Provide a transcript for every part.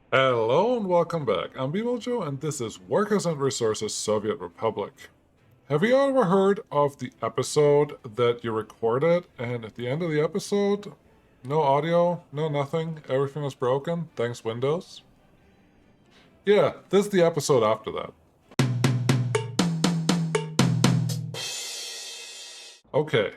Hello and welcome back. I'm Bimojo and this is Workers and Resources Soviet Republic. Have you ever heard of the episode that you recorded and at the end of the episode, no audio, no nothing, everything was broken, thanks Windows? Yeah, this is the episode after that. Okay,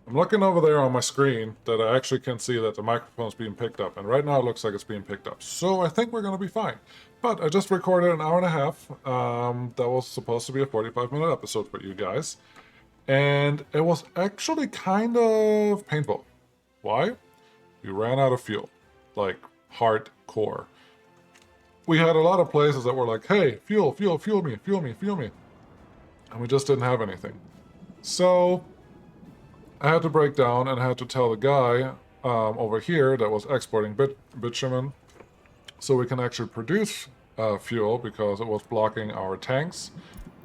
I'm looking over there on my screen that I actually can see that the microphone's being picked up, and right now it looks like it's being picked up. So I think we're going to be fine. But I just recorded an hour and a half. That was supposed to be a 45-minute episode for you guys. And it was actually kind of painful. Why? We ran out of fuel. Like, hardcore. We had a lot of places that were like, hey, fuel me, fuel me, fuel me. And we just didn't have anything. So I had to break down and I had to tell the guy over here that was exporting bitumen so we can actually produce fuel because it was blocking our tanks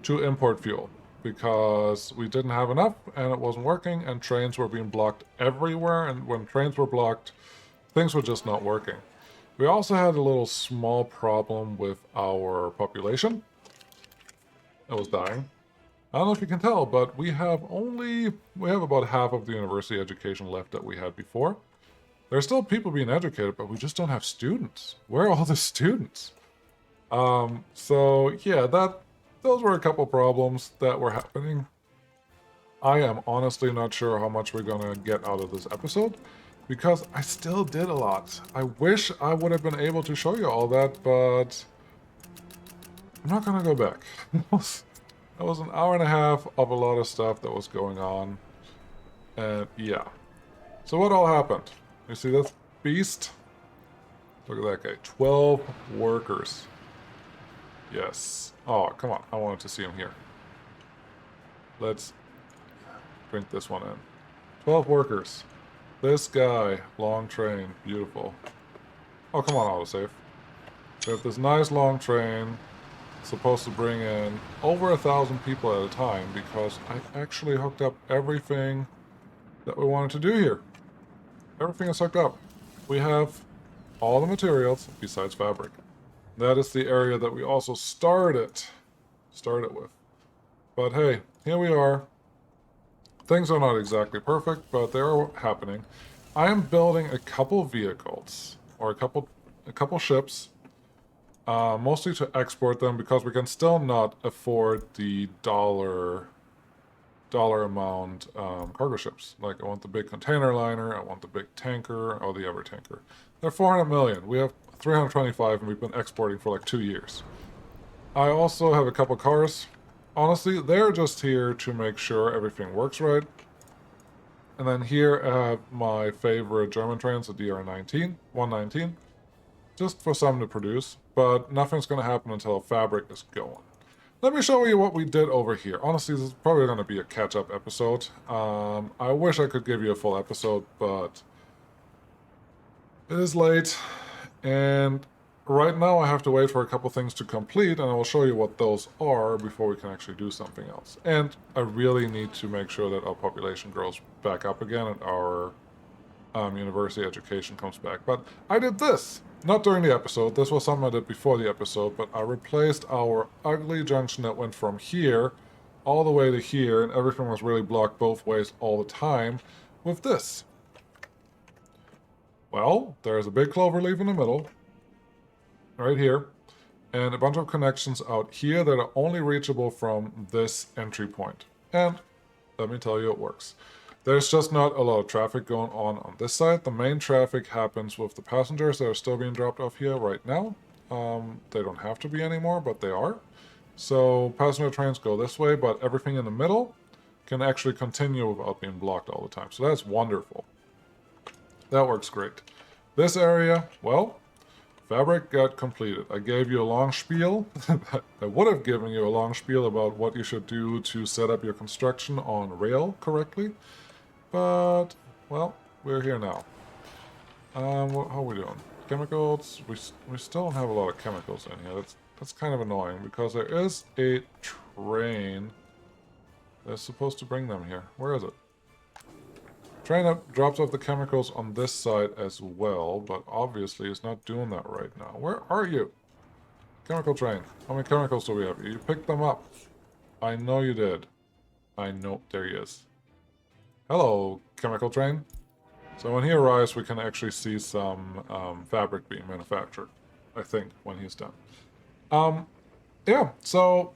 to import fuel because we didn't have enough and it wasn't working and trains were being blocked everywhere, and when trains were blocked, things were just not working. We also had a little small problem with our population. It was dying. I don't know if you can tell, but we have about half of the university education left that we had before. There's still people being educated, but we just don't have students. Where are all the students? So yeah, those were a couple problems that were happening. I am honestly not sure how much we're gonna get out of this episode because I still did a lot. I wish I would have been able to show you all that, but I'm not gonna go back. That was an hour and a half of a lot of stuff that was going on. And yeah. So what all happened? You see this beast? Look at that guy. 12 workers. Yes. Oh, come on. I wanted to see him here. Let's drink this one in. 12 workers. This guy. Long train. Beautiful. Oh, come on, autosave. We have this nice long train. Supposed to bring in over 1,000 people at a time because I actually hooked up everything that we wanted to do here. Everything is hooked up. We have all the materials besides fabric. That is the area that we also started with. But hey, here we are. Things are not exactly perfect, but they are happening. I am building a couple vehicles or a couple ships. Mostly to export them because we can still not afford the dollar amount cargo ships. Like I want the big container liner, I want the big tanker, or the ever tanker. They're 400 million. We have 325 and we've been exporting for like 2 years. I also have a couple cars. Honestly, they're just here to make sure everything works right. And then here I have my favorite German trains, the DR19, 119. Just for some to produce, but nothing's going to happen until fabric is going. Let me show you what we did over here. Honestly, this is probably going to be a catch-up episode. I wish I could give you a full episode, but it is late, and right now I have to wait for a couple things to complete, and I will show you what those are before we can actually do something else. And I really need to make sure that our population grows back up again and our university education comes back. But I did this! Not during the episode, this was something I did before the episode, but I replaced our ugly junction that went from here all the way to here, and everything was really blocked both ways all the time, with this. Well, there's a big clover leaf in the middle, right here, and a bunch of connections out here that are only reachable from this entry point. And let me tell you, it works. There's just not a lot of traffic going on this side. The main traffic happens with the passengers that are still being dropped off here right now. They don't have to be anymore, but they are. So passenger trains go this way, but everything in the middle can actually continue without being blocked all the time. So that's wonderful. That works great. This area, well, fabric got completed. I gave you a long spiel. I would have given you a long spiel about what you should do to set up your construction on rail correctly. But, well, we're here now. How are we doing? Chemicals? We still don't have a lot of chemicals in here. That's kind of annoying because there is a train that's supposed to bring them here. Where is it? Train up drops off the chemicals on this side as well, but obviously it's not doing that right now. Where are you? Chemical train. How many chemicals do we have? You picked them up. I know you did. I know. There he is. Hello, chemical train. So when he arrives, we can actually see some fabric being manufactured, I think, when he's done. Yeah, so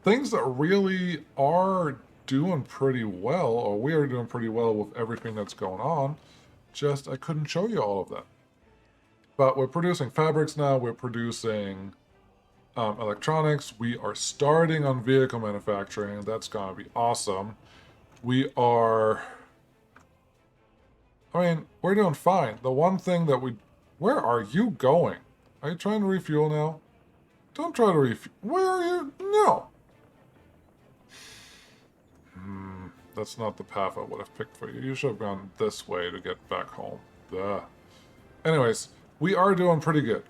things that really are doing pretty well, or we are doing pretty well with everything that's going on, just I couldn't show you all of that. But we're producing fabrics now, we're producing electronics, we are starting on vehicle manufacturing, that's gonna be awesome. We are... I mean, we're doing fine. The one thing that we... Where are you going? Are you trying to refuel now? Don't try to refuel. Where are you? No! That's not the path I would have picked for you. You should have gone this way to get back home. Duh. Anyways, we are doing pretty good.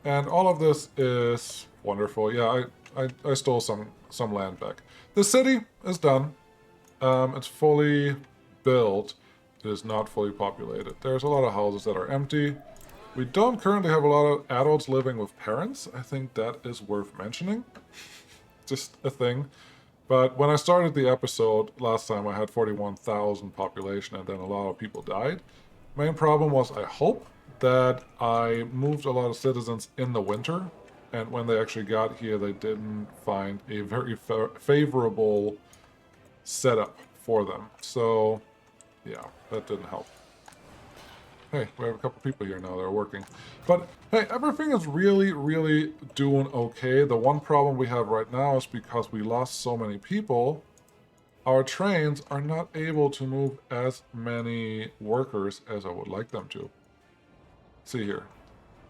And all of this is wonderful. Yeah, I stole some land back. The city is done. It's fully built. It is not fully populated. There's a lot of houses that are empty. We don't currently have a lot of adults living with parents. I think that is worth mentioning. Just a thing. But when I started the episode last time, I had 41,000 population, and then a lot of people died. Main problem was, I hope, that I moved a lot of citizens in the winter, and when they actually got here, they didn't find a very favorable setup for them. So, yeah, that didn't help. Hey, we have a couple people here now that are working. But, hey, everything is really, really doing okay. The one problem we have right now is because we lost so many people, our trains are not able to move as many workers as I would like them to. See here.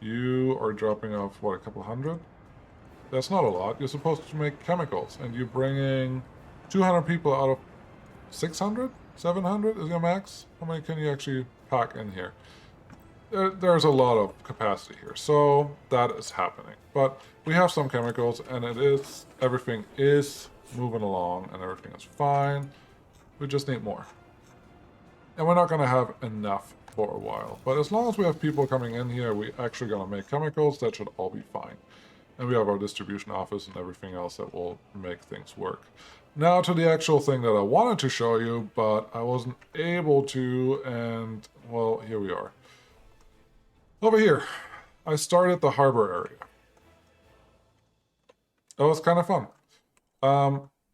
You are dropping off, what, a couple hundred? That's not a lot. You're supposed to make chemicals, and you're bringing 200 people out of 600? 700 is your max? How many can you actually pack in here? There's a lot of capacity here, so that is happening. But we have some chemicals, and everything is moving along, and everything is fine. We just need more. And we're not going to have enough for a while. But as long as we have people coming in here, we're actually going to make chemicals. That should all be fine. And we have our distribution office and everything else that will make things work. Now to the actual thing that I wanted to show you, but I wasn't able to, and, well, here we are. Over here, I started the harbor area. It was kind of fun.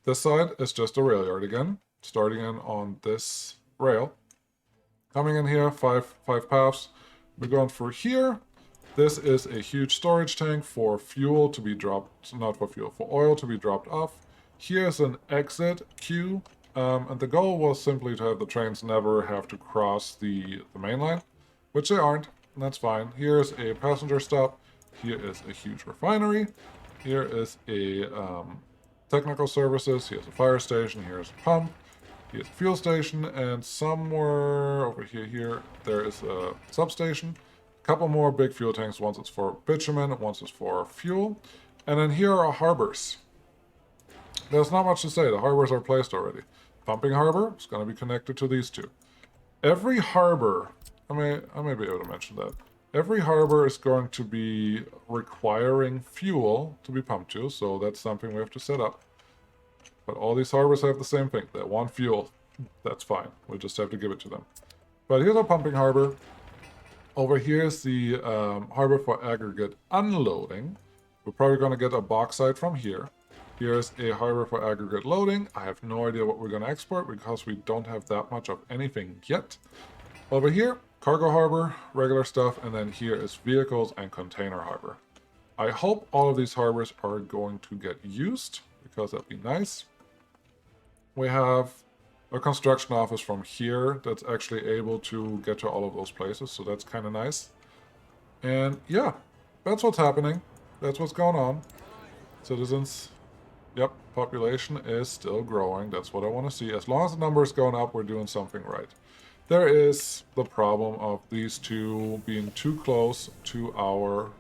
This side is just a rail yard again, starting in on this rail. Coming in here, five paths. We're going through here. This is a huge storage tank for fuel to be dropped, not for fuel, for oil to be dropped off. Here's an exit queue, and the goal was simply to have the trains never have to cross the main line, which they aren't, and that's fine. Here's a passenger stop. Here is a huge refinery. Here is a technical services. Here's a fire station. Here's a pump. Here's a fuel station, and somewhere over here, there is a substation. A couple more big fuel tanks. Once it's for bitumen, once it's for fuel. And then here are harbors. There's not much to say. The harbors are placed already. Pumping harbor is going to be connected to these two. Every harbor, I may be able to mention that. Every harbor is going to be requiring fuel to be pumped to, so that's something we have to set up. But all these harbors have the same thing. They want fuel. That's fine. We just have to give it to them. But here's a pumping harbor. Over here is the harbor for aggregate unloading. We're probably going to get a bauxite from here. Here's a harbor for aggregate loading. I have no idea what we're going to export because we don't have that much of anything yet. Over here, cargo harbor, regular stuff, and then here is vehicles and container harbor. I hope all of these harbors are going to get used because that'd be nice. We have a construction office from here that's actually able to get to all of those places, so that's kind of nice. And yeah, that's what's happening. That's what's going on. Citizens, yep, population is still growing. That's what I want to see. As long as the number is going up, we're doing something right. There is the problem of these two being too close to our...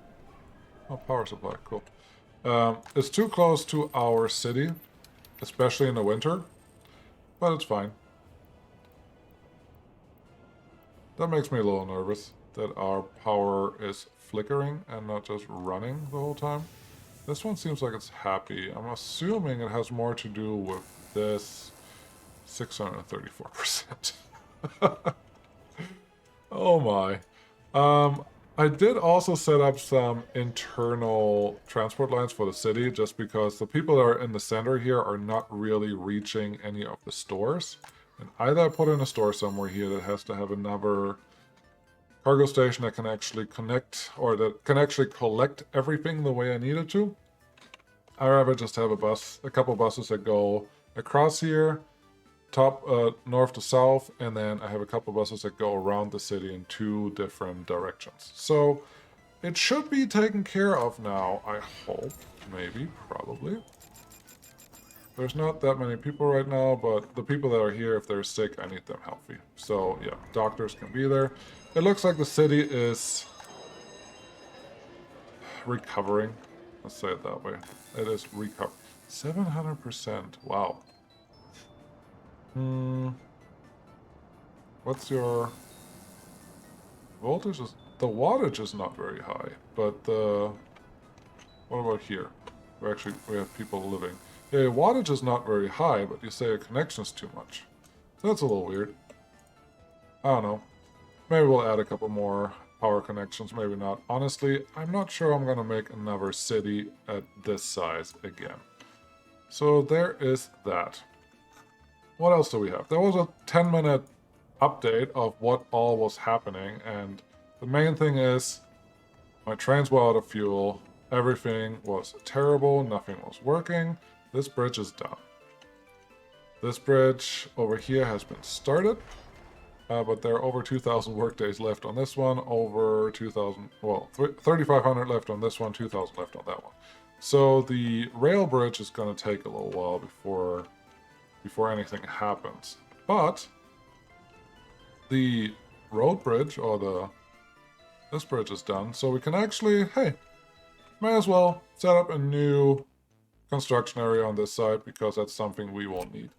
Oh, power supply, cool. It's too close to our city, especially in the winter. But it's fine. That makes me a little nervous that our power is flickering and not just running the whole time. This one seems like it's happy. I'm assuming it has more to do with this 634%. Oh my. I did also set up some internal transport lines for the city just because the people that are in the center here are not really reaching any of the stores. And either I put in a store somewhere here that has to have another cargo station that can actually connect or that can actually collect everything the way I need it to. I'd rather just have a couple buses that go across here, top north to south, and then I have a couple buses that go around the city in 2 different directions. So it should be taken care of now, I hope. Maybe, probably. There's not that many people right now, but the people that are here, if they're sick, I need them healthy. So yeah, doctors can be there. It looks like the city is recovering. Let's say it that way. It is recovering. 700%. Wow. What's your voltage? The wattage is not very high, but the... What about here? We have people living. Yeah, wattage is not very high, but you say a connection's too much. So that's a little weird. I don't know. Maybe we'll add a couple more power connections, maybe not. Honestly, I'm not sure I'm gonna make another city at this size again. So there is that. What else do we have? There was a 10-minute update of what all was happening, and the main thing is my trains were out of fuel, everything was terrible, nothing was working. This bridge is done. This bridge over here has been started, but there are over 2,000 workdays left on this one, over 2,000, well, 3,500 left on this one, 2,000 left on that one. So the rail bridge is going to take a little while before anything happens. But the road bridge, or this bridge is done, so we can actually, hey, may as well set up a new construction area on this side because that's something we won't need.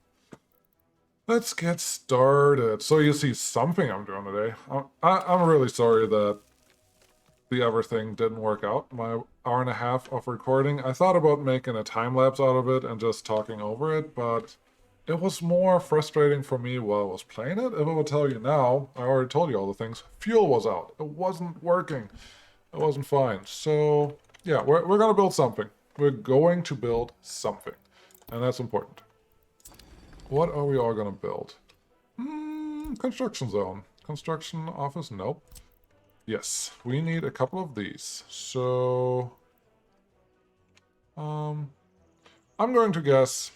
Let's get started. So you see something I'm doing today. I'm really sorry that the other thing didn't work out. My hour and a half of recording, I thought about making a time lapse out of it and just talking over it, but it was more frustrating for me while I was playing it. If I would tell you now, I already told you all the things. Fuel was out. It wasn't working. It wasn't fine. So yeah, we're going to build something. We're going to build something. And that's important. What are we all going to build? Construction zone. Construction office? Nope. Yes, we need a couple of these. So, I'm going to guess...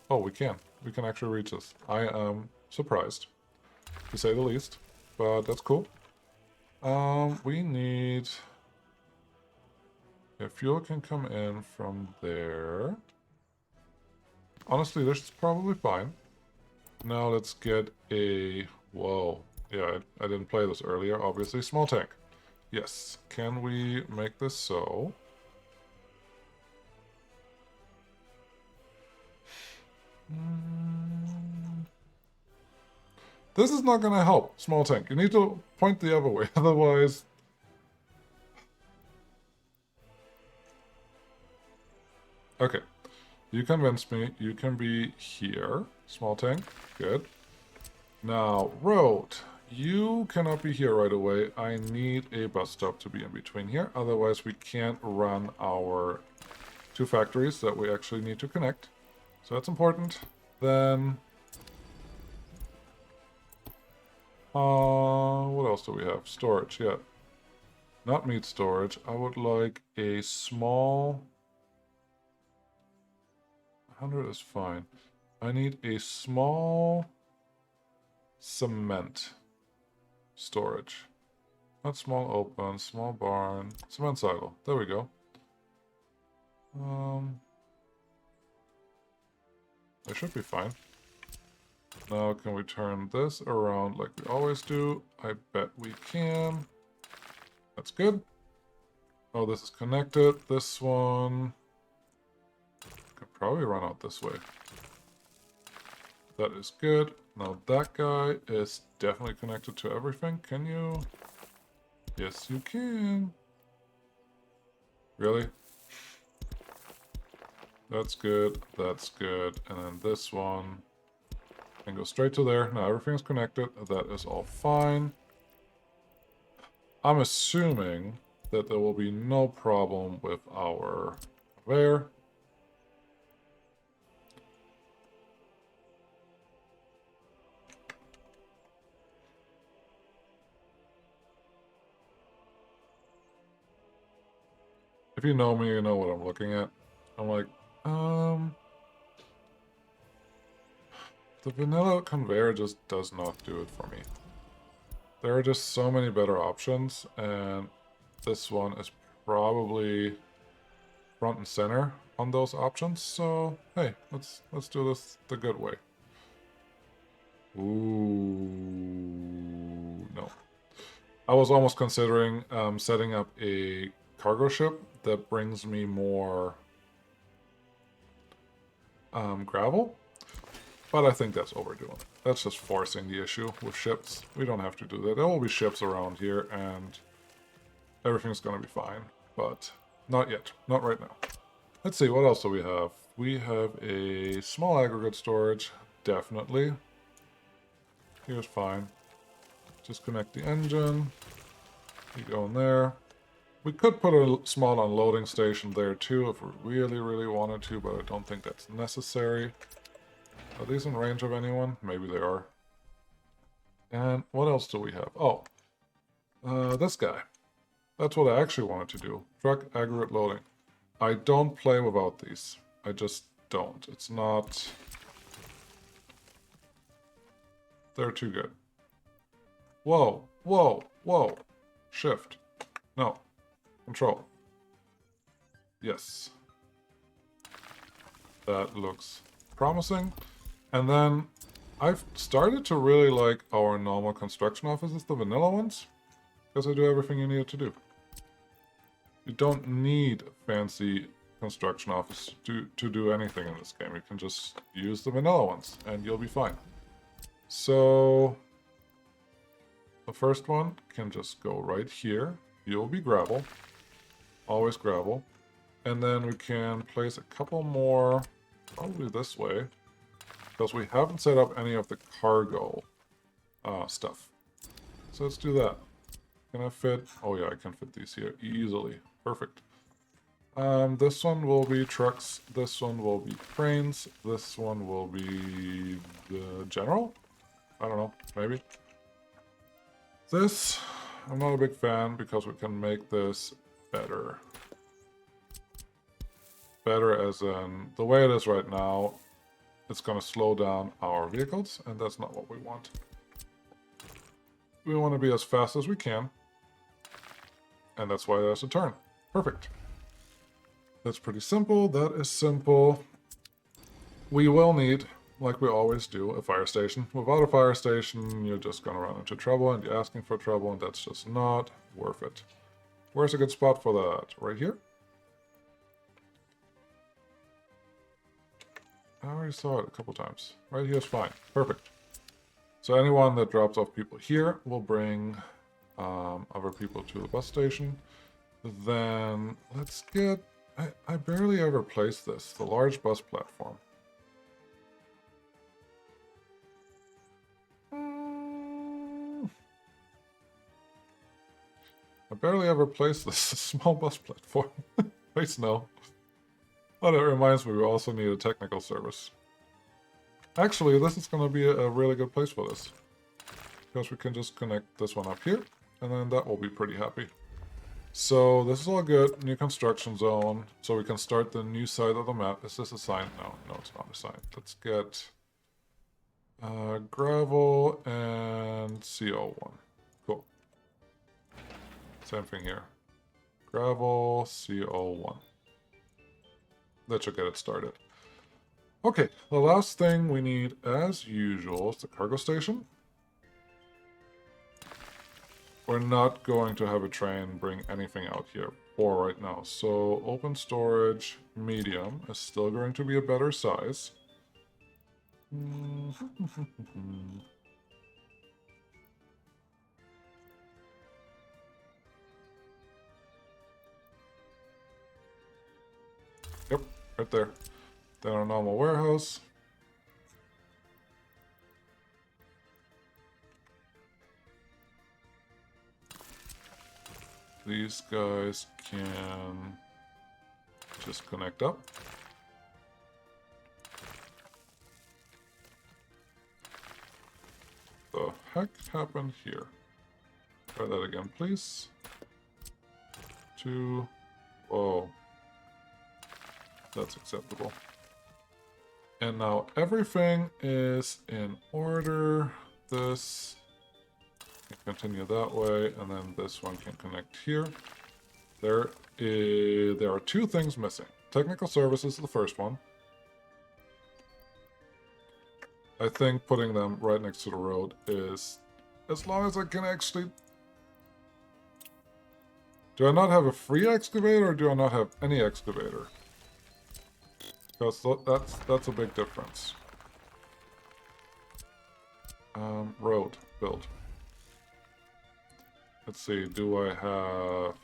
Oh, we can. We can actually reach this. I am surprised, to say the least. But that's cool. We need... Yeah, fuel can come in from there. Honestly, this is probably fine. Now let's get a... Whoa. Yeah, I didn't play this earlier, obviously. Small tank. Yes. Can we make this so? This is not going to help, small tank. You need to point the other way, otherwise... Okay. You convinced me. You can be here. Small tank. Good. Now, road. You cannot be here right away. I need a bus stop to be in between here. Otherwise, we can't run our 2 factories that we actually need to connect. So that's important. Then... what else do we have? Storage, yeah. Not meat storage. I would like a small... 100 is fine. I need a small cement storage. Not small open, small barn, cement silo. There we go. That should be fine. Now can we turn this around like we always do? I bet we can. That's good. Oh, this is connected. This one... Could probably run out this way. That is good. Now that guy is definitely connected to everything. Can you? Yes, you can. Really? That's good. That's good. And then this one can go straight to there. Now everything's connected. That is all fine. I'm assuming that there will be no problem with our conveyor. If you know me, you know what I'm looking at. I'm like, the vanilla conveyor just does not do it for me. There are just so many better options, and this one is probably front and center on those options. So hey, let's do this the good way. Ooh, no. I was almost considering setting up a cargo ship that brings me more gravel, but I think that's overdoing it. That's just forcing the issue with ships. We don't have to do that. There will be ships around here, and everything's gonna be fine, but not yet. Not right now. Let's see, what else do we have? We have a small aggregate storage, definitely. Here's fine. Just connect the engine. You go in there. We could put a small unloading station there too if we really, really wanted to, but I don't think that's necessary. Are these in range of anyone? Maybe they are. And what else do we have? Oh, this guy. That's what I actually wanted to do. Truck aggregate loading. I don't play without these. I just don't. It's not... They're too good. Whoa, whoa, whoa. Shift. No. Control. Yes. That looks promising. And then I've started to really like our normal construction offices, the vanilla ones, because they do everything you need it to do. You don't need fancy construction office to do anything in this game. You can just use the vanilla ones and you'll be fine. So the first one can just go right here. You'll be gravel. Always gravel. And then we can place a couple more, probably this way, because we haven't set up any of the cargo stuff. So let's do that. Can I fit? Oh yeah, I can fit these here easily. Perfect. This one will be trucks. This one will be cranes. This one will be the general? I don't know, maybe. This, I'm not a big fan because we can make this better. Better as in, the way it is right now, it's going to slow down our vehicles, and that's not what we want. We want to be as fast as we can, and that's why there's a turn. Perfect. That's pretty simple. That is simple. We will need, like we always do, a fire station. Without a fire station, you're just going to run into trouble, and you're asking for trouble, and that's just not worth it. Where's a good spot for that? Right here? I already saw it a couple times. Right here is fine. Perfect. So anyone that drops off people here will bring other people to the bus station. Then let's get... I barely ever place this. The large bus platform. I barely ever place this small bus platform. Wait, no. Oh, that reminds me, we also need a technical service. Actually, this is going to be a really good place for this. Because we can just connect this one up here, and then that will be pretty happy. So this is all good. New construction zone. So we can start the new side of the map. Is this assigned? No, no, it's not assigned. Let's get gravel and CO1. Cool. Same thing here. Gravel, CO1. That should get it started. Okay, the last thing we need, as usual, is the cargo station. We're not going to have a train bring anything out here for right now. So open storage medium is still going to be a better size. Yep, right there. Then our normal warehouse. These guys can just connect up. The heck happened here? Try that again, please. 2. Whoa. That's acceptable. And now everything is in order. This can continue that way, and then this one can connect here. There are 2 things missing. Technical services is the first one. I think putting them right next to the road is, as long as I can actually... Do I not have a free excavator, or do I not have any excavator? Because that's a big difference. Road, build. Let's see, do I have...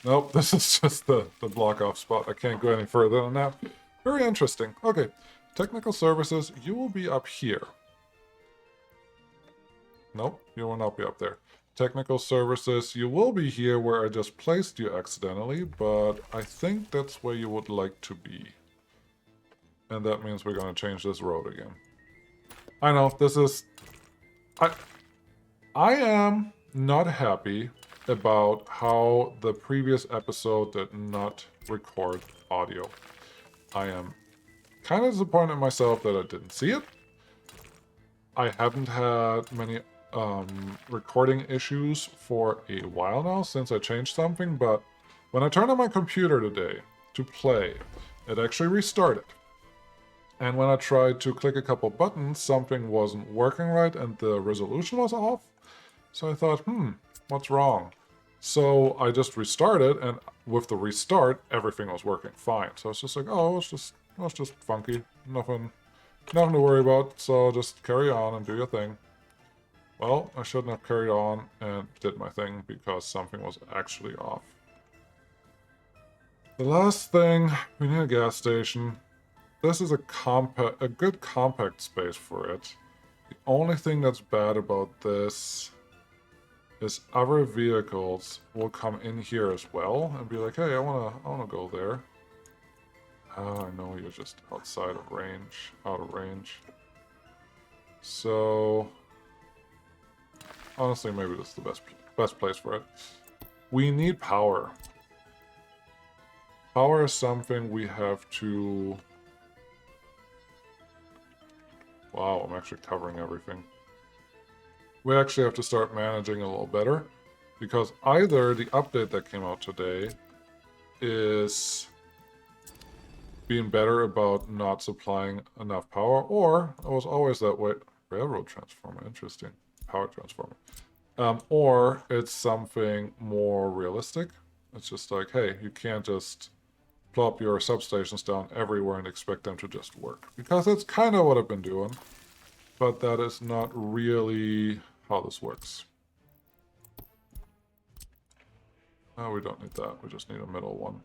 Nope, this is just the block off spot. I can't go any further than that. Very interesting. Okay, technical services, you will be up here. Nope, you will not be up there. Technical services, you will be here where I just placed you accidentally, but I think that's where you would like to be. And that means we're going to change this road again. I know, this is... I am not happy about how the previous episode did not record audio. I am kind of disappointed in myself that I didn't see it. I haven't had many recording issues for a while now since I changed something, but when I turned on my computer today to play, it actually restarted. And when I tried to click a couple buttons, something wasn't working right and the resolution was off. So I thought, what's wrong? So I just restarted, and with the restart, everything was working fine. So it's just like, oh, it's just funky. Nothing to worry about, so just carry on and do your thing. Well, I shouldn't have carried on and did my thing because something was actually off. The last thing, we need a gas station. This is a good compact space for it. The only thing that's bad about this is other vehicles will come in here as well and be like, hey, I wanna go there. Oh, I know you're just outside of range, out of range. So honestly, maybe this is the best place for it. We need power. Power is something we have to... Wow, I'm actually covering everything. We actually have to start managing a little better, because either the update that came out today is being better about not supplying enough power, or it was always that way. Railroad transformer, interesting. Power transformer. Or it's something more realistic. It's just like, hey, you can't just plop your substations down everywhere and expect them to just work. Because that's kind of what I've been doing. But that is not really how this works. Oh, we don't need that. We just need a middle one.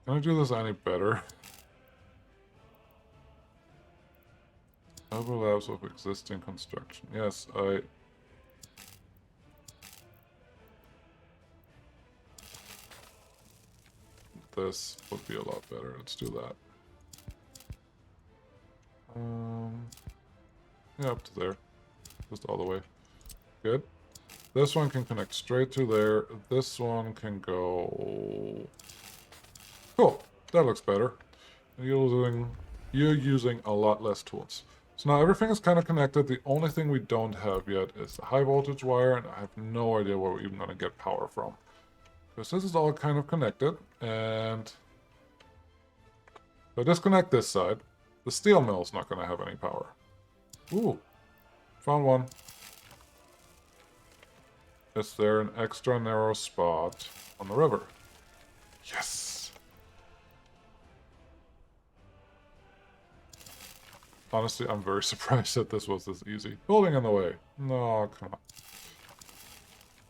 Can I do this any better? Overlaps of existing construction. Yes, this would be a lot better. Let's do that. Yeah, up to there. Just all the way. Good. This one can connect straight to there. This one can go... Cool. That looks better. You're using a lot less tools. So now everything is kind of connected. The only thing we don't have yet is the high voltage wire, and I have no idea where we're even going to get power from. Because this is all kind of connected, and if I disconnect this side, the steel mill is not going to have any power. Ooh, found one. Is there an extra narrow spot on the river? Yes! Honestly, I'm very surprised that this was this easy. Building in the way. No, come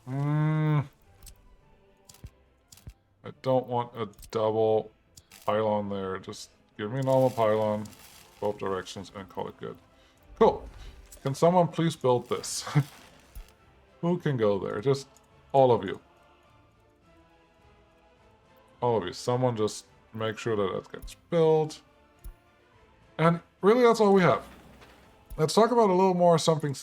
on. I don't want a double pylon there. Just give me a normal pylon, both directions, and call it good. Cool. Can someone please build this? Who can go there? Just all of you. All of you. Someone just make sure that that gets built. And really, that's all we have. Let's talk about a little more something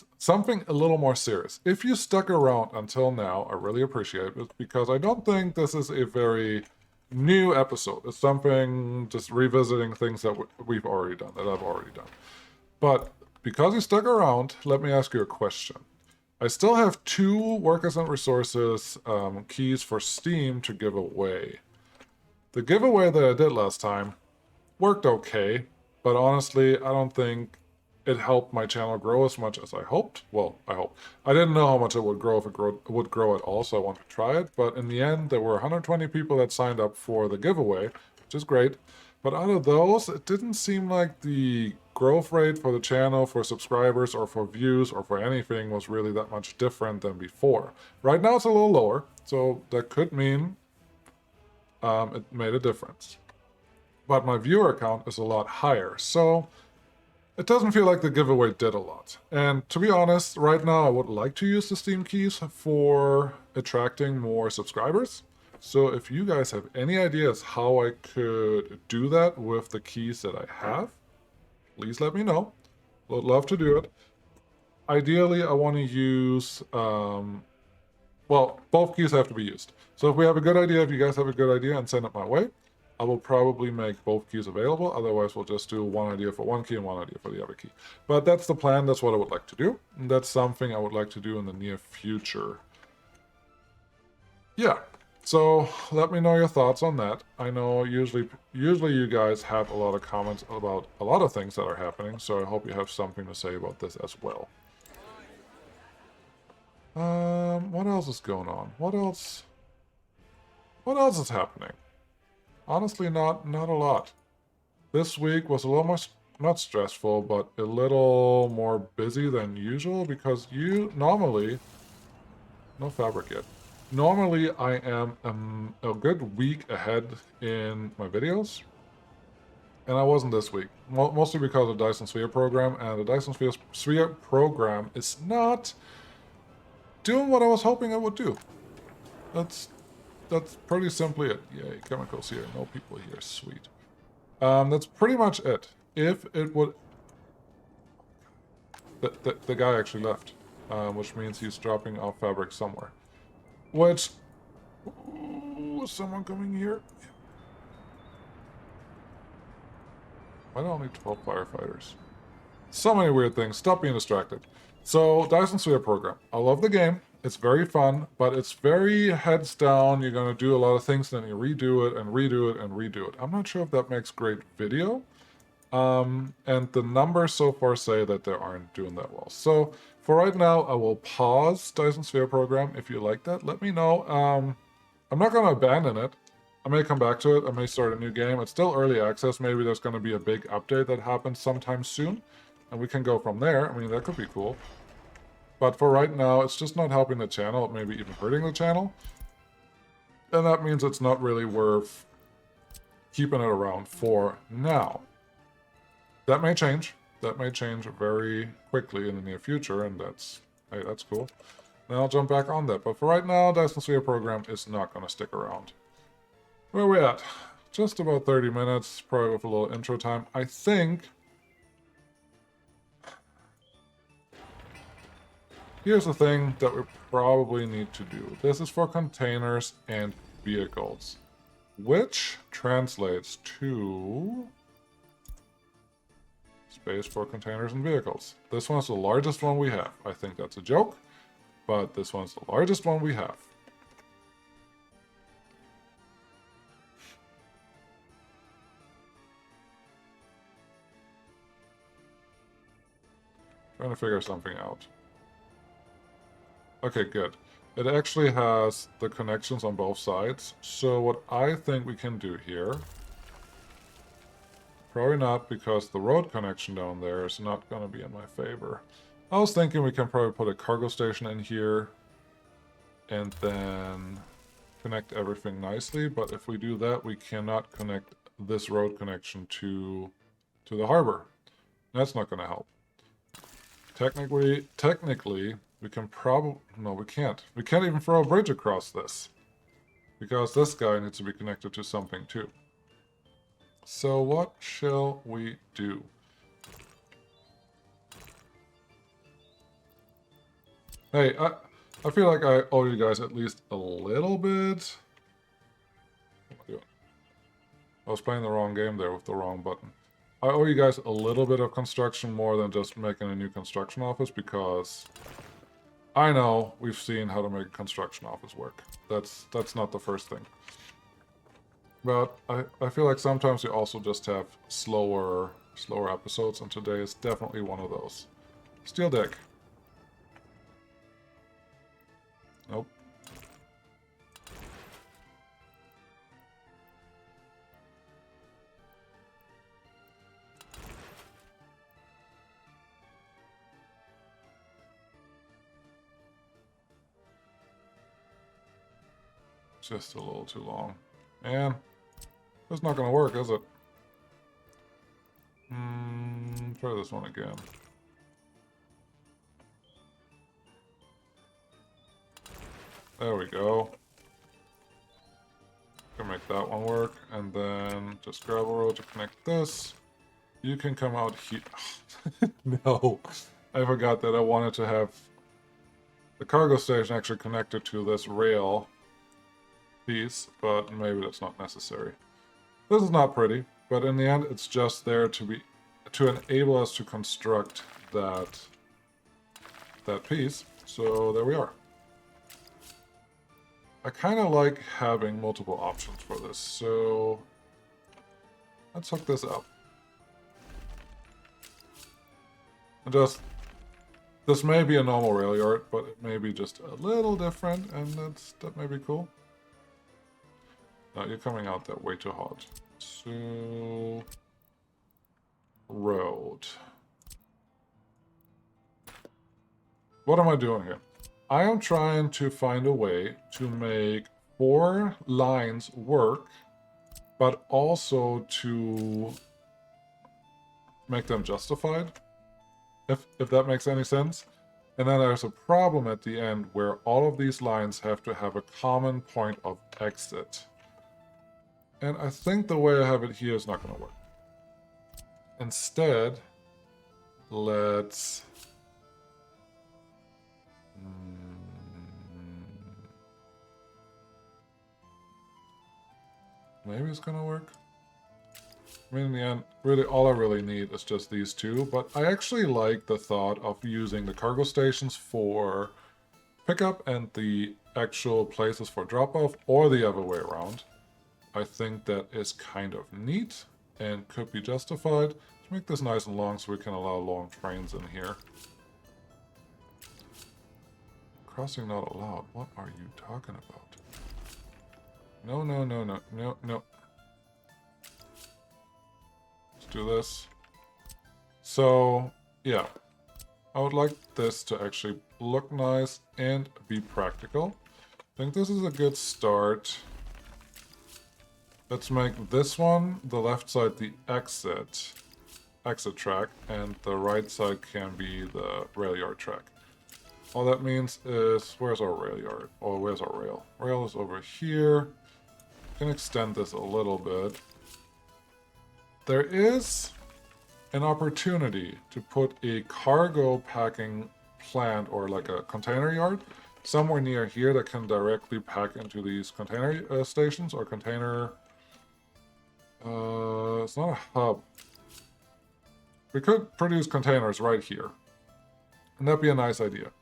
a little more serious. If you stuck around until now, I really appreciate it, because I don't think this is a very new episode. It's something just revisiting things that we've already done, that I've already done. But because you stuck around, let me ask you a question. I still have 2 workers and resources keys for Steam to give away. The giveaway that I did last time worked okay, but honestly, I don't think it helped my channel grow as much as I hoped. Well, I hope. I didn't know how much it would grow if it would grow at all, so I wanted to try it. But in the end, there were 120 people that signed up for the giveaway, which is great. But out of those, it didn't seem like the growth rate for the channel, for subscribers, or for views, or for anything was really that much different than before. Right now, it's a little lower, so that could mean it made a difference. But my viewer count is a lot higher, so it doesn't feel like the giveaway did a lot. And to be honest, right now I would like to use the Steam keys for attracting more subscribers. So if you guys have any ideas how I could do that with the keys that I have, please let me know. Would love to do it. Ideally, I want to use, well, both keys have to be used. So if we have a good idea, if you guys have a good idea and send it my way, I will probably make both keys available. Otherwise, we'll just do one idea for one key and one idea for the other key. But that's the plan. That's what I would like to do. And that's something I would like to do in the near future. Yeah. So let me know your thoughts on that. I know usually you guys have a lot of comments about a lot of things that are happening. So I hope you have something to say about this as well. What else is going on? What else is happening? Honestly, not a lot. This week was a little more, not stressful, but a little more busy than usual, because normally, no fabric yet. Normally, I am a good week ahead in my videos, and I wasn't this week. Mostly because of the Dyson Sphere program, and the Dyson Sphere program is not doing what I was hoping it would do. That's pretty simply it. Yay, chemicals here. No people here. Sweet. That's pretty much it. If it would... The guy actually left. Which means he's dropping off fabric somewhere. Which... Ooh, is someone coming here? Why do I only 12 firefighters? So many weird things. Stop being distracted. So, Dyson Sphere program. I love the game. It's very fun, but it's very heads down. You're going to do a lot of things, then you redo it and redo it and redo it. I'm not sure if that makes great video. And the numbers so far say that they aren't doing that well. So, for right now, I will pause Dyson Sphere program. If you like that, let me know. I'm not going to abandon it. I may come back to it. I may start a new game. It's still early access. Maybe there's going to be a big update that happens sometime soon. And we can go from there. I mean, that could be cool. But for right now, it's just not helping the channel. It may be even hurting the channel. And that means it's not really worth keeping it around for now. That may change. That may change very quickly in the near future, and hey, that's cool. Then I'll jump back on that. But for right now, Dyson Sphere program is not going to stick around. Where are we at? Just about 30 minutes, probably with a little intro time. I think... Here's the thing that we probably need to do. This is for containers and vehicles, which translates to space for containers and vehicles. This one's the largest one we have. I think that's a joke, but this one's the largest one we have. Trying to figure something out. Okay, good. It actually has the connections on both sides. So what I think we can do here... Probably not, because the road connection down there is not going to be in my favor. I was thinking we can probably put a cargo station in here and then connect everything nicely, but if we do that, we cannot connect this road connection to the harbor. That's not going to help. Technically, we can probably... No, we can't. We can't even throw a bridge across this, because this guy needs to be connected to something too. So what shall we do? Hey, I feel like I owe you guys at least a little bit. What am I doing? I was playing the wrong game there with the wrong button. I owe you guys a little bit of construction more than just making a new construction office, because I know we've seen how to make a construction office work. That's not the first thing. But I feel like sometimes you also just have slower episodes, and today is definitely one of those. Steel deck. Nope. Just a little too long. And it's not going to work, is it? Try this one again. There we go. Can make that one work, and then just grab a road to connect this. You can come out here. No, I forgot that I wanted to have the cargo station actually connected to this rail piece, but maybe that's not necessary. This is not pretty, but in the end, it's just there to enable us to construct that piece. So there we are. I kind of like having multiple options for this, so let's hook this up. And this may be a normal rail yard, but it may be just a little different, and that may be cool. No, you're coming out that way too hot. So... road. What am I doing here? I am trying to find a way to make 4 lines work, but also to make them justified, if that makes any sense. And then there's a problem at the end where all of these lines have to have a common point of exit. And I think the way I have it here is not going to work. Instead, let's... maybe it's going to work. I mean, in the end, really, all I really need is just these two. But I actually like the thought of using the cargo stations for pickup and the actual places for drop-off, or the other way around. I think that is kind of neat and could be justified. Let's make this nice and long so we can allow long trains in here. Crossing not allowed. What are you talking about? No, no, no, no, no, no. Let's do this. So, yeah. I would like this to actually look nice and be practical. I think this is a good start. Let's make this one, the left side, the exit track, and the right side can be the rail yard track. All that means is, where's our rail yard? Oh, where's our rail? Rail is over here. Can extend this a little bit. There is an opportunity to put a cargo packing plant, or like a container yard, somewhere near here that can directly pack into these container stations, or container... it's not a hub. We could produce containers right here. And that'd be a nice idea.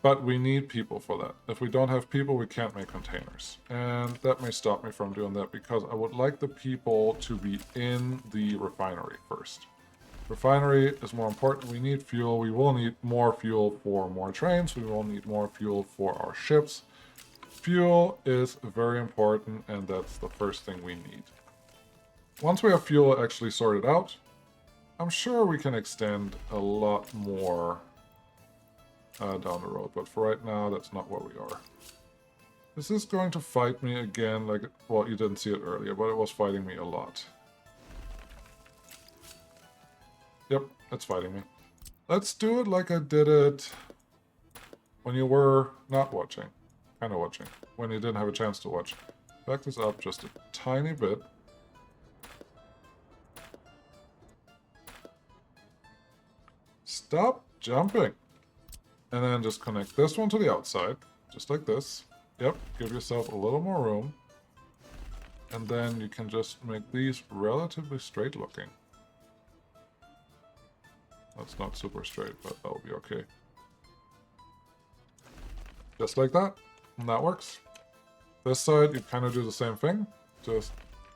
But we need people for that. If we don't have people, we can't make containers. And that may stop me from doing that, because I would like the people to be in the refinery first. Refinery is more important. We need fuel. We will need more fuel for more trains. We will need more fuel for our ships. Fuel is very important, and that's the first thing we need. Once we have fuel actually sorted out, I'm sure we can extend a lot more down the road. But for right now, that's not where we are. Is this going to fight me again? Like, well, you didn't see it earlier, but it was fighting me a lot. Yep, it's fighting me. Let's do it like I did it when you were not watching. Kind of watching. When you didn't have a chance to watch. Back this up just a tiny bit. Stop jumping. And then just connect this one to the outside. Just like this. Yep, give yourself a little more room. And then you can just make these relatively straight looking. That's not super straight, but that'll be okay. Just like that. And that works. This side, you kind of do the same thing. Just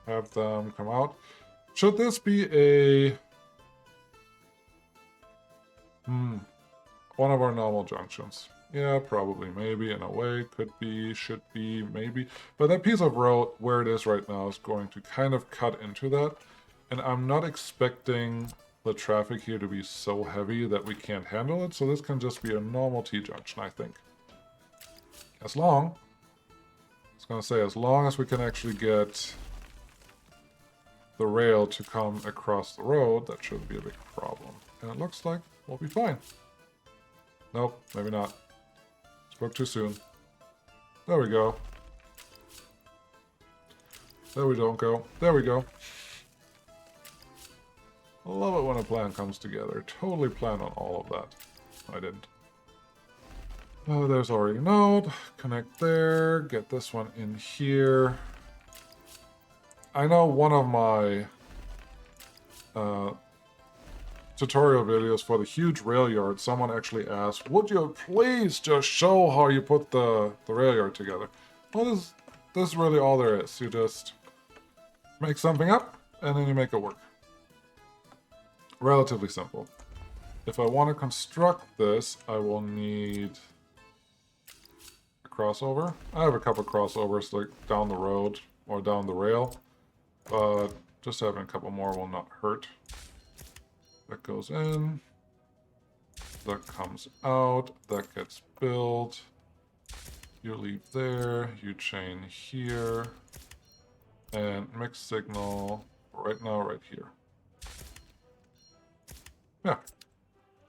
have them come out. Should this be a... one of our normal junctions? Yeah, probably, maybe, in a way. Could be, should be, maybe. But that piece of road, where it is right now, is going to kind of cut into that. And I'm not expecting the traffic here to be so heavy that we can't handle it. So this can just be a normal T-junction, I think. As long... I was going to say, as long as we can actually get the rail to come across the road, that shouldn't be a big problem. And it looks like we'll be fine. Nope, maybe not. Spoke too soon. There we go. There we don't go. There we go. I love it when a plan comes together. Totally plan on all of that. I didn't. Oh, there's already a node. Connect there. Get this one in here. I know one of my tutorial videos for the huge rail yard, someone actually asked, would you please just show how you put the rail yard together? Well, this is really all there is. You just make something up, and then you make it work. Relatively simple. If I want to construct this, I will need a crossover. I have a couple crossovers like down the road or down the rail, but just having a couple more will not hurt. That goes in, that comes out, that gets built. You leave there, you chain here, and mixed signal right now, right here. Yeah,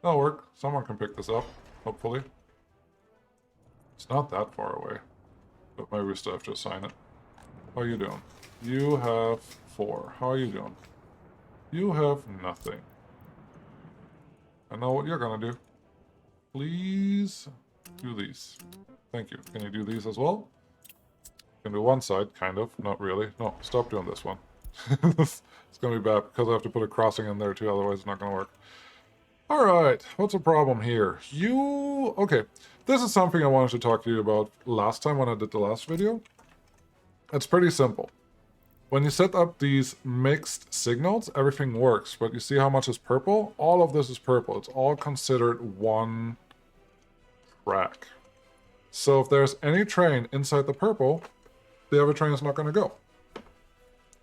that'll work. Someone can pick this up, hopefully. It's not that far away, but maybe we still have to assign it. How are you doing? You have 4. How are you doing? You have nothing. I know what you're gonna do. Please do these. Thank you. Can you do these as well? You can do one side, kind of. Not really. No, stop doing this one. It's gonna be bad because I have to put a crossing in there too, otherwise it's not gonna work. Alright, what's the problem here? Okay, this is something I wanted to talk to you about last time when I did the last video. It's pretty simple. When you set up these mixed signals, everything works, but you see how much is purple? All of this is purple. It's all considered one track. So if there's any train inside the purple, the other train is not going to go.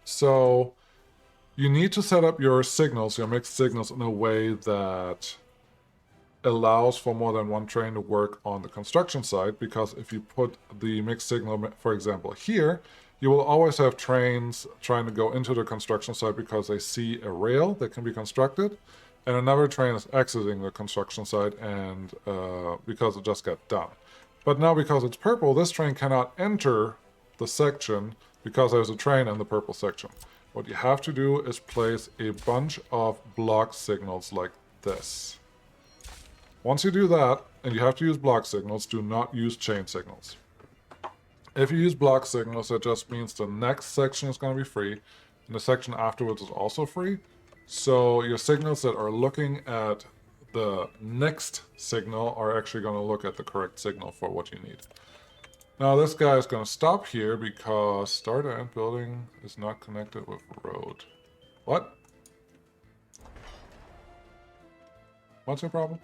So you need to set up your signals, your mixed signals, in a way that allows for more than one train to work on the construction side, because if you put the mixed signal, for example, here, you will always have trains trying to go into the construction site because they see a rail that can be constructed, and another train is exiting the construction site and because it just got done. But now because it's purple, this train cannot enter the section because there's a train in the purple section. What you have to do is place a bunch of block signals like this. Once you do that, and you have to use block signals, do not use chain signals. If you use block signals, that just means the next section is going to be free, and the section afterwards is also free. So your signals that are looking at the next signal are actually going to look at the correct signal for what you need. Now this guy is going to stop here because start and end building is not connected with road. What? What's your problem?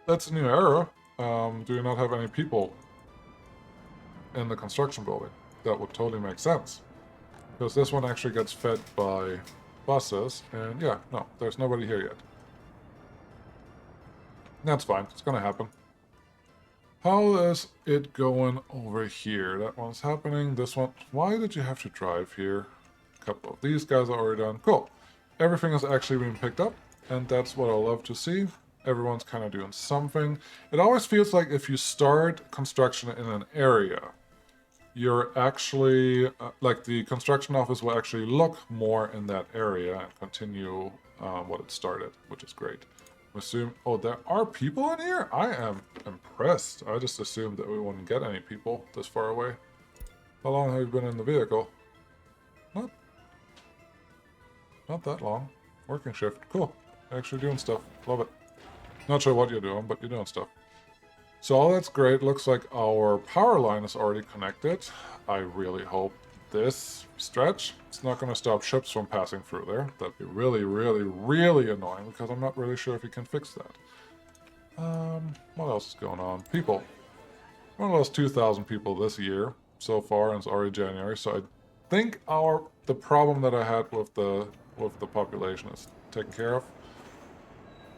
That's a new error. Do you not have any people in the construction building? That would totally make sense. Because this one actually gets fed by buses, and yeah, no, there's nobody here yet. That's fine, it's gonna happen. How is it going over here? That one's happening, this one... Why did you have to drive here? A couple of these guys are already done. Cool. Everything is actually being picked up, and that's what I love to see. Everyone's kind of doing something. It always feels like if you start construction in an area, you're actually, like the construction office will actually look more in that area and continue what it started, which is great. Assume, oh, there are people in here? I am impressed. I just assumed that we wouldn't get any people this far away. How long have you been in the vehicle? Not that long. Working shift. Cool. Actually doing stuff. Love it. Not sure what you're doing, but you're doing stuff. So all that's great. Looks like our power line is already connected. I really hope this stretch is not going to stop ships from passing through there. That'd be really, really, really annoying because I'm not really sure if you can fix that. What else is going on? People. We lost 2,000 people this year so far, and it's already January. So I think the problem that I had with the population is taken care of.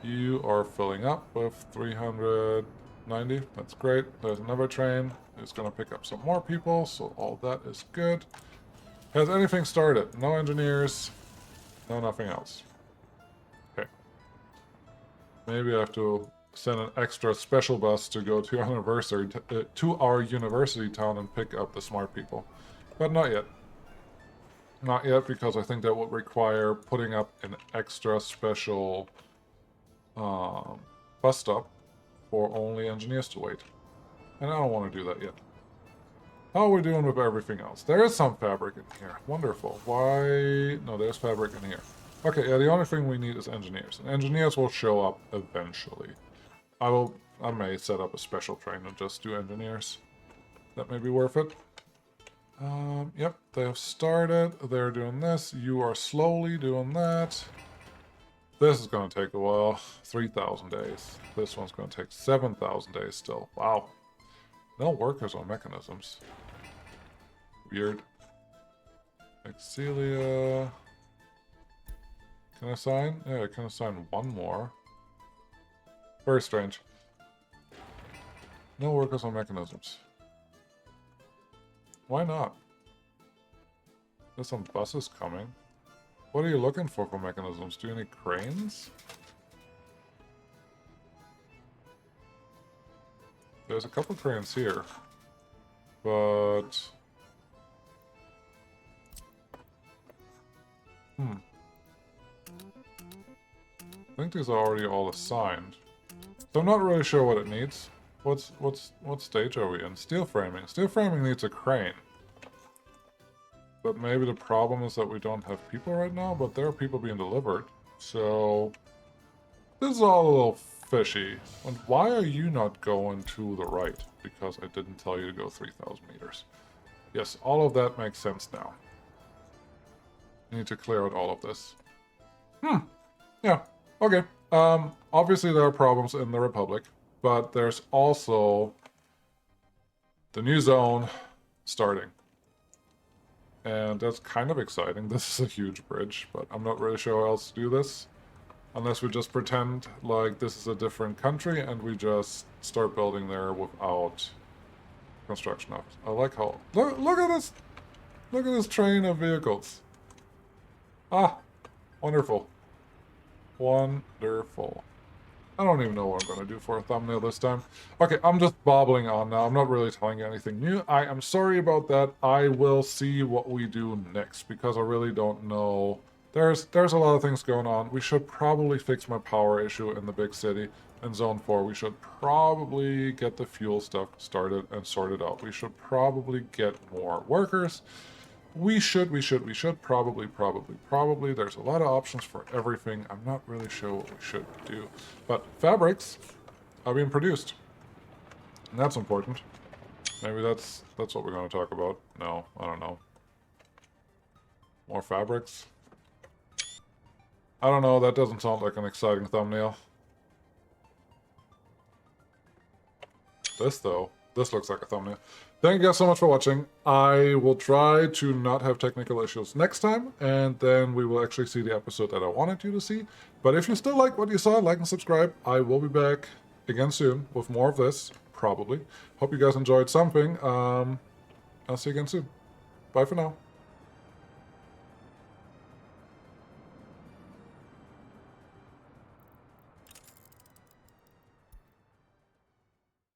You are filling up with 390. That's great. There's another train. It's going to pick up some more people, so all that is good. Has anything started? No engineers. No nothing else. Okay. Maybe I have to send an extra special bus to go to our university town and pick up the smart people. But not yet. Not yet, because I think that would require putting up an extra special bus stop for only engineers to wait. And I don't want to do that yet. How are we doing with everything else? There is some fabric in here. Wonderful. Why? No, there's fabric in here. Okay, yeah, the only thing we need is engineers. And engineers will show up eventually. I may set up a special train and just do engineers. That may be worth it. Yep, they have started. They're doing this. You are slowly doing that. This is going to take a while. 3,000 days. This one's going to take 7,000 days still. Wow. No workers or mechanisms. Weird. Exilia. Can I assign? Yeah, I can assign one more. Very strange. No workers or mechanisms. Why not? There's some buses coming. What are you looking for mechanisms? Do you need cranes? There's a couple cranes here. But... I think these are already all assigned. So I'm not really sure what it needs. What stage are we in? Steel framing. Steel framing needs a crane. But maybe the problem is that we don't have people right now, but there are people being delivered. So this is all a little fishy. And why are you not going to the right? Because I didn't tell you to go 3,000 meters. Yes, all of that makes sense now. I need to clear out all of this. Yeah, okay. Obviously there are problems in the Republic, but there's also the new zone starting. And that's kind of exciting. This is a huge bridge, but I'm not really sure how else to do this. Unless we just pretend like this is a different country and we just start building there without construction office. I like how... Look at this! Look at this train of vehicles. Ah! Wonderful. Wonderful. I don't even know what I'm going to do for a thumbnail this time. Okay, I'm just babbling on now. I'm not really telling you anything new. I am sorry about that. I will see what we do next, because I really don't know. There's a lot of things going on. We should probably fix my power issue in the big city. In Zone 4, we should probably get the fuel stuff started and sorted out. We should probably get more workers. We should probably. There's a lot of options for everything. I'm not really sure what we should do. But fabrics are being produced. And that's important. Maybe that's what we're going to talk about. No, I don't know. More fabrics. I don't know, that doesn't sound like an exciting thumbnail. This, though, this looks like a thumbnail. Thank you guys so much for watching. I will try to not have technical issues next time, and then we will actually see the episode that I wanted you to see. But if you still like what you saw, like and subscribe. I will be back again soon with more of this, probably. Hope you guys enjoyed something. I'll see you again soon. Bye for now.